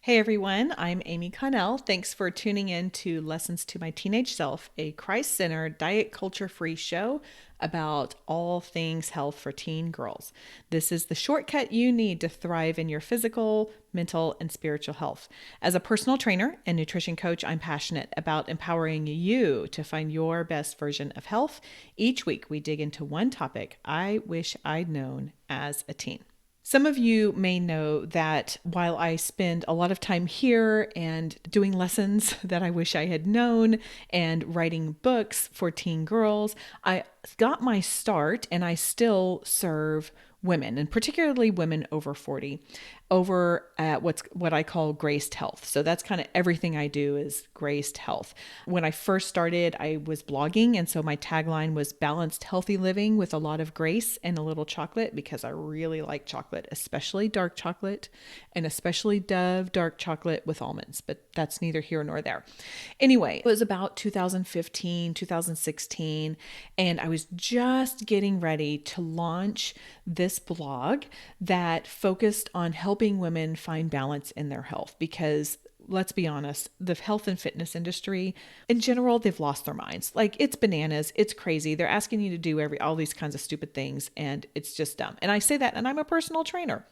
Hey everyone, I'm Amy Connell. Thanks for tuning in to Lessons to My Teenage Self, a Christ-centered, diet culture-free show about all things health for teen girls. This is the shortcut you need to thrive in your physical, mental, and spiritual health. As a personal trainer and nutrition coach, I'm passionate about empowering you to find your best version of health. Each week, we dig into one topic I wish I'd known as a teen. Some of you may know that while I spend a lot of time here and doing lessons that I wish I had known and writing books for teen girls, I got my start and I still serve women, and particularly women over 40, over at what I call graced health. So that's kind of everything I do is graced health. When I first started, I was blogging, and so my tagline was balanced healthy living with a lot of grace and a little chocolate, because I really like chocolate, especially dark chocolate and especially Dove dark chocolate with almonds, but that's neither here nor there. Anyway, it was about 2015, 2016, and I was just getting ready to launch this blog that focused on helping women find balance in their health, because let's be honest, the health and fitness industry in general, they've lost their minds. Like, it's bananas. It's crazy. They're asking you to do all these kinds of stupid things, and it's just dumb. And I say that, and I'm a personal trainer.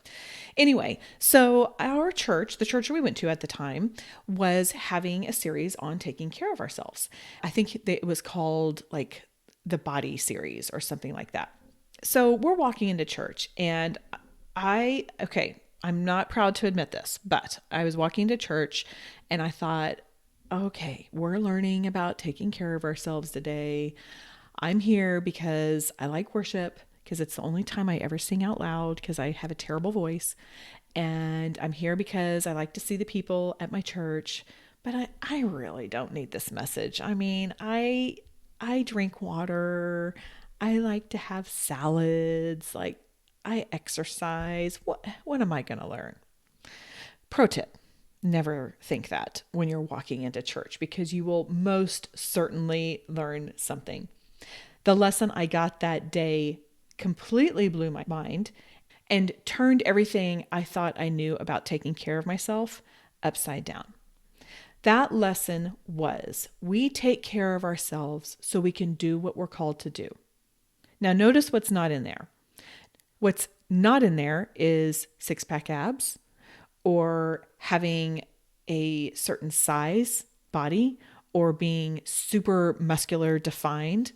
Anyway, so our church, the church we went to at the time, was having a series on taking care of ourselves. I think it was called like the Body Series or something like that. So we're walking into church, and I'm not proud to admit this, but I was walking to church and I thought, okay, we're learning about taking care of ourselves today. I'm here because I like worship, because it's the only time I ever sing out loud because I have a terrible voice. And I'm here because I like to see the people at my church, but I really don't need this message. I mean, I drink water. I like to have salads. Like, I exercise. What am I going to learn? Pro tip: never think that when you're walking into church, because you will most certainly learn something. The lesson I got that day completely blew my mind and turned everything I thought I knew about taking care of myself upside down. That lesson was, we take care of ourselves so we can do what we're called to do. Now, notice what's not in there. What's not in there is six-pack abs, or having a certain size body, or being super muscular defined,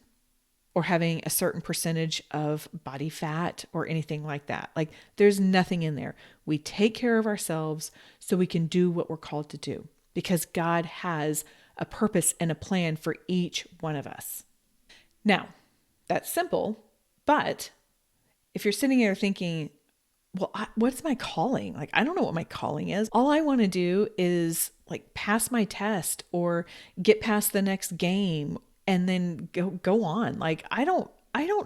or having a certain percentage of body fat or anything like that. Like, there's nothing in there. We take care of ourselves so we can do what we're called to do, because God has a purpose and a plan for each one of us. Now, that's simple, but if you're sitting there thinking, well, what's my calling? Like, I don't know what my calling is. All I want to do is like pass my test or get past the next game and then go on. Like, I don't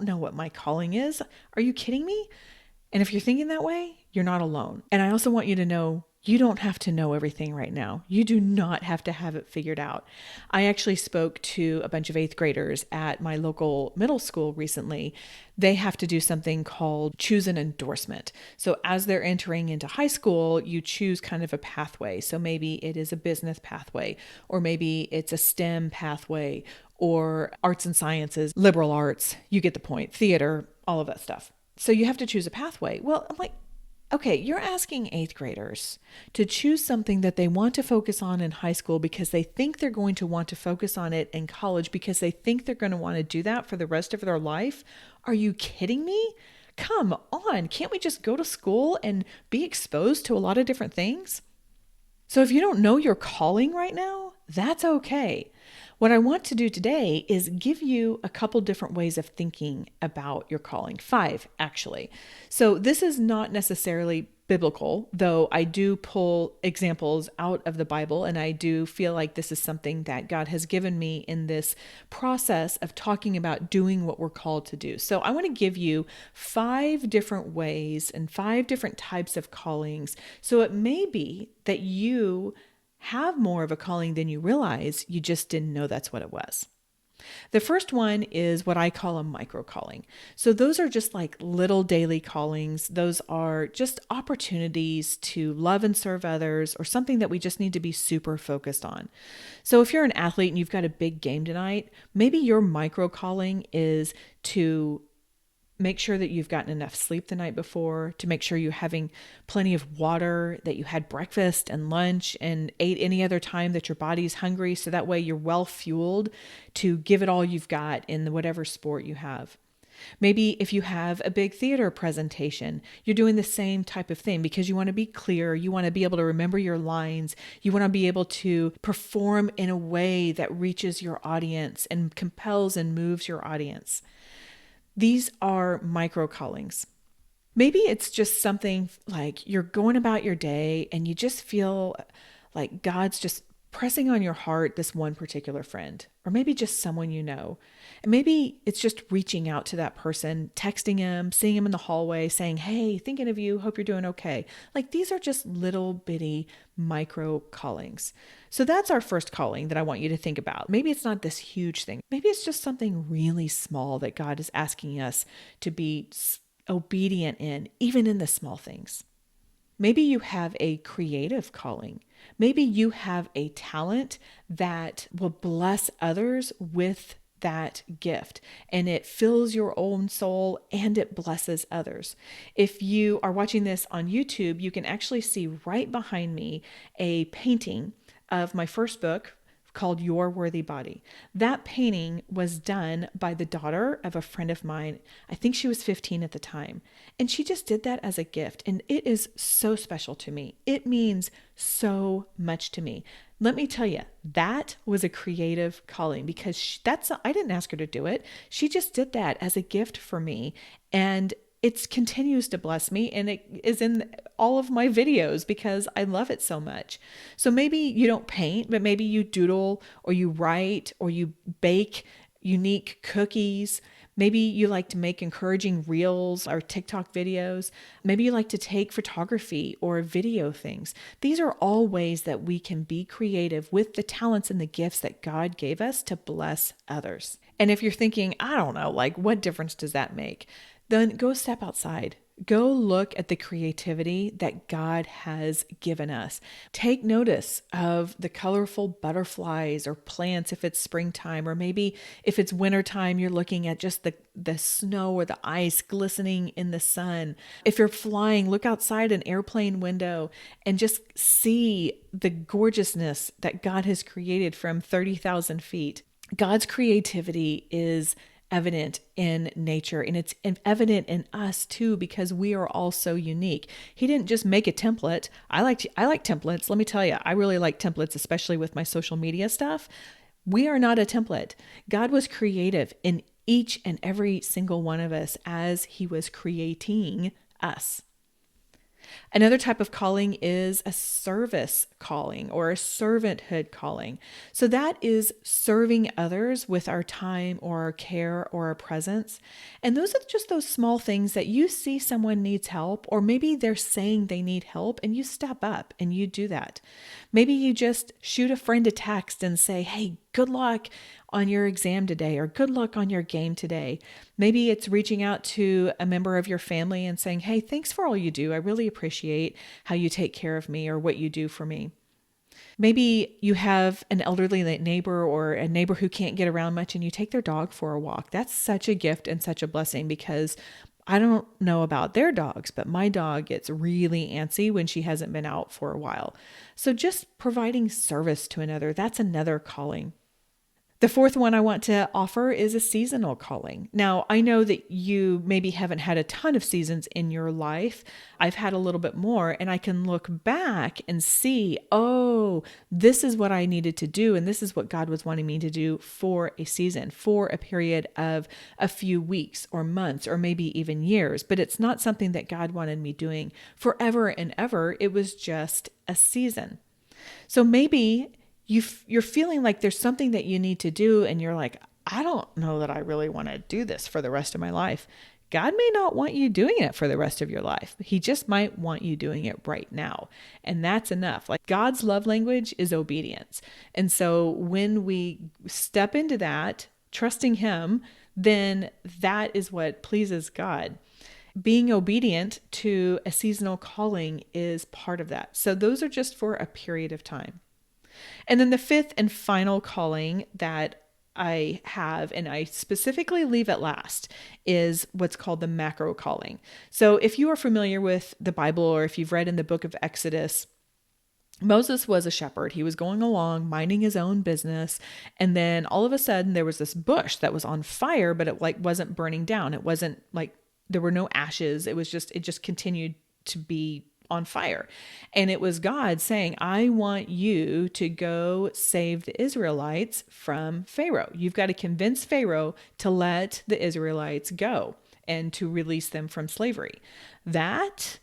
know what my calling is. Are you kidding me? And if you're thinking that way, you're not alone. And I also want you to know, you don't have to know everything right now. You do not have to have it figured out. I actually spoke to a bunch of eighth graders at my local middle school recently. They have to do something called choose an endorsement. So as they're entering into high school, you choose kind of a pathway. So maybe it is a business pathway, or maybe it's a STEM pathway, or arts and sciences, liberal arts. You get the point. Theater, all of that stuff. So you have to choose a pathway. Well, I'm like, okay, you're asking eighth graders to choose something that they want to focus on in high school because they think they're going to want to focus on it in college, because they think they're going to want to do that for the rest of their life. Are you kidding me? Come on. Can't we just go to school and be exposed to a lot of different things? So if you don't know your calling right now, that's okay. What I want to do today is give you a couple different ways of thinking about your calling. 5, actually. So this is not necessarily biblical, though I do pull examples out of the Bible, and I do feel like this is something that God has given me in this process of talking about doing what we're called to do. So I want to give you 5 different ways and 5 different types of callings. So it may be that you have more of a calling than you realize. You just didn't know that's what it was. The first one is what I call a micro calling. So those are just like little daily callings. Those are just opportunities to love and serve others, or something that we just need to be super focused on. So if you're an athlete and you've got a big game tonight, maybe your micro calling is to make sure that you've gotten enough sleep the night before, to make sure you're having plenty of water, that you had breakfast and lunch and ate any other time that your body's hungry. So that way you're well fueled to give it all you've got in whatever sport you have. Maybe if you have a big theater presentation, you're doing the same type of thing because you want to be clear. You want to be able to remember your lines. You want to be able to perform in a way that reaches your audience and compels and moves your audience. These are micro callings. Maybe it's just something like you're going about your day and you just feel like God's just pressing on your heart this one particular friend, or maybe just someone you know. And maybe it's just reaching out to that person, texting him, seeing him in the hallway, saying, "Hey, thinking of you, hope you're doing okay." Like these are just little bitty micro callings. So that's our first calling that I want you to think about. Maybe it's not this huge thing. Maybe it's just something really small that God is asking us to be obedient in, even in the small things. Maybe you have a creative calling. Maybe you have a talent that will bless others with that gift, and it fills your own soul and it blesses others. If you are watching this on YouTube, you can actually see right behind me a painting of my first book called Your Worthy Body. That painting was done by the daughter of a friend of mine. I think she was 15 at the time. And she just did that as a gift. And it is so special to me. It means so much to me. Let me tell you, that was a creative calling because I didn't ask her to do it. She just did that as a gift for me. And it continues to bless me, and it is in all of my videos because I love it so much. So maybe you don't paint, but maybe you doodle or you write or you bake unique cookies. Maybe you like to make encouraging reels or TikTok videos. Maybe you like to take photography or video things. These are all ways that we can be creative with the talents and the gifts that God gave us to bless others. And if you're thinking, I don't know, like what difference does that make? Then go step outside. Go look at the creativity that God has given us. Take notice of the colorful butterflies or plants if it's springtime, or maybe if it's wintertime, you're looking at just the snow or the ice glistening in the sun. If you're flying, look outside an airplane window and just see the gorgeousness that God has created from 30,000 feet. God's creativity is evident in nature, and it's evident in us too because we are all so unique. He didn't just make a template. I like templates. Let me tell you, I really like templates, especially with my social media stuff. We are not a template. God was creative in each and every single one of us as he was creating us. Another type of calling is a service calling or a servanthood calling. So that is serving others with our time or our care or our presence. And those are just those small things that you see someone needs help, or maybe they're saying they need help and you step up and you do that. Maybe you just shoot a friend a text and say, "Hey, good luck on your exam today," or "good luck on your game today." Maybe it's reaching out to a member of your family and saying, "Hey, thanks for all you do. I really appreciate how you take care of me or what you do for me." Maybe you have an elderly neighbor or a neighbor who can't get around much and you take their dog for a walk. That's such a gift and such a blessing because I don't know about their dogs, but my dog gets really antsy when she hasn't been out for a while. So just providing service to another, that's another calling. The fourth one I want to offer is a seasonal calling. Now, I know that you maybe haven't had a ton of seasons in your life. I've had a little bit more, and I can look back and see, oh, this is what I needed to do, and this is what God was wanting me to do for a season, for a period of a few weeks or months or maybe even years. But it's not something that God wanted me doing forever and ever. It was just a season. So maybe you're feeling like there's something that you need to do and you're like, I don't know that I really want to do this for the rest of my life. God may not want you doing it for the rest of your life. He just might want you doing it right now. And that's enough. Like God's love language is obedience. And so when we step into that, trusting Him, then that is what pleases God. Being obedient to a seasonal calling is part of that. So those are just for a period of time. And then the fifth and final calling that I have, and I specifically leave it last, is what's called the macro calling. So if you are familiar with the Bible, or if you've read in the book of Exodus, Moses was a shepherd. He was going along, minding his own business. And then all of a sudden there was this bush that was on fire, but it wasn't burning down. It wasn't like there were no ashes. It just continued to be on fire. And it was God saying, I want you to go save the Israelites from Pharaoh. You've got to convince Pharaoh to let the Israelites go and to release them from slavery. That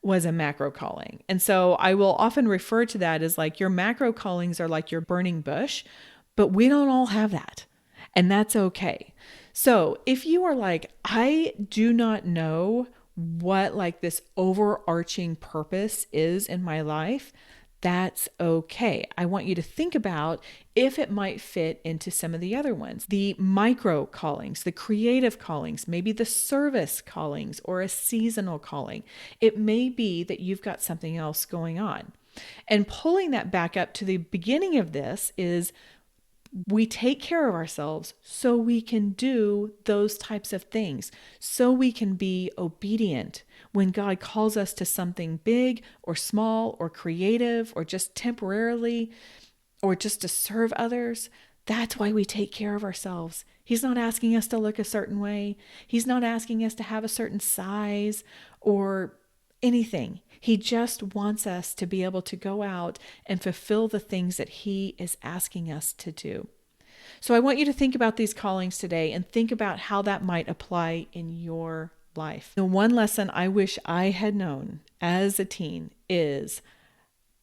was a macro calling. And so I will often refer to that as like your macro callings are like your burning bush, but we don't all have that. And that's okay. So if you are like, I do not know what like this overarching purpose is in my life, that's okay. I want you to think about if it might fit into some of the other ones. The micro callings, the creative callings, maybe the service callings or a seasonal calling. It may be that you've got something else going on. And pulling that back up to the beginning of this is we take care of ourselves so we can do those types of things, so we can be obedient when God calls us to something big or small or creative or just temporarily or just to serve others. That's why we take care of ourselves. He's not asking us to look a certain way. He's not asking us to have a certain size or anything. He just wants us to be able to go out and fulfill the things that He is asking us to do. So I want you to think about these callings today and think about how that might apply in your life. The one lesson I wish I had known as a teen is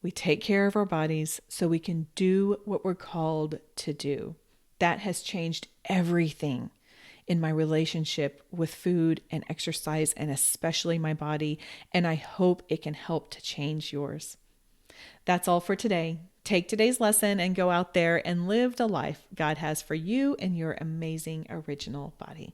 we take care of our bodies so we can do what we're called to do. That has changed everything in my relationship with food and exercise, and especially my body. And I hope it can help to change yours. That's all for today. Take today's lesson and go out there and live the life God has for you and your amazing original body.